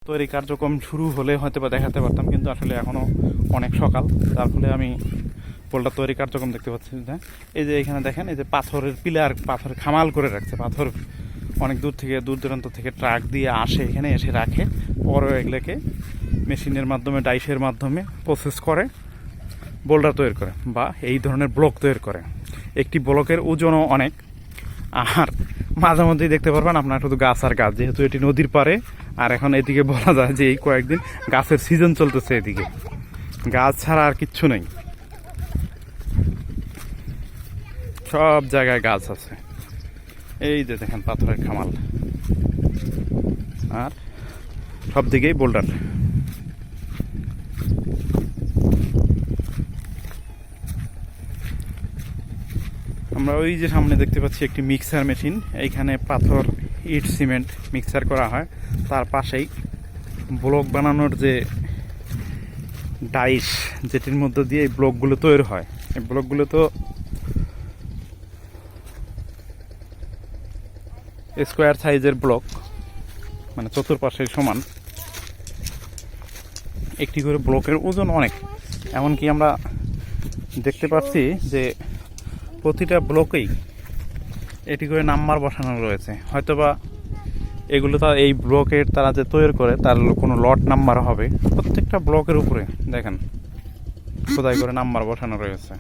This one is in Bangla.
তৈরি কার্যক্রম শুরু হলে হয়তো বা দেখাতে পারতাম, কিন্তু আসলে এখনও অনেক সকাল, তার ফলে আমি পোলটা তৈরি কার্যক্রম দেখতে পাচ্ছি না। এই যে এখানে দেখেন, এই যে পাথরের পিলার, পাথর খামাল করে রাখছে। পাথর অনেক দূর দূরান্ত থেকে ট্রাক দিয়ে আসে, এখানে এসে রাখে, পরে এগুলোকে মেশিনের মাধ্যমে, ডাইসের মাধ্যমে প্রসেস করে বোল্ডার তৈরি করে বা এই ধরনের ব্লক তৈরি করে। একটি ব্লকের ওজনও অনেক। আর মাঝে মধ্যেই দেখতে পারবেন আপনার শুধু গাছ আর গাছ, যেহেতু এটি নদীর পাড়ে। আর এখন এদিকে বলা যায় যে এই কয়েকদিন গাছের সিজন চলতেছে, এদিকে গাছ ছাড়া আর কিচ্ছু নেই, সব জায়গায় গাছ আছে। এই যে দেখেন পাথরের খামাল, আর সব দিকেই বোল্ডার। আমরা ওই যে সামনে দেখতে পাচ্ছি একটি মিক্সার মেশিন, এইখানে পাথর, ইট, সিমেন্ট মিক্সার করা হয়। তার পাশেই ব্লক বানানোর যে ডাইস, যেটির মধ্য দিয়ে এই ব্লকগুলো তৈরি হয়। এই ব্লকগুলো তো স্কোয়ার সাইজের ব্লক, মানে চতুর্পাশে সমান। একটি করে ব্লকের ওজন অনেক, এমনকি আমরা দেখতে পাচ্ছি যে প্রতিটা ব্লকেই এটি করে নাম্বার বসানো রয়েছে। হয়তোবা এগুলো এই ব্লকের তারা যে তৈরি করে তার কোনো লট নাম্বার হবে। প্রত্যেকটা ব্লকের উপরে দেখেন খোদাই করে নাম্বার বসানো রয়েছে।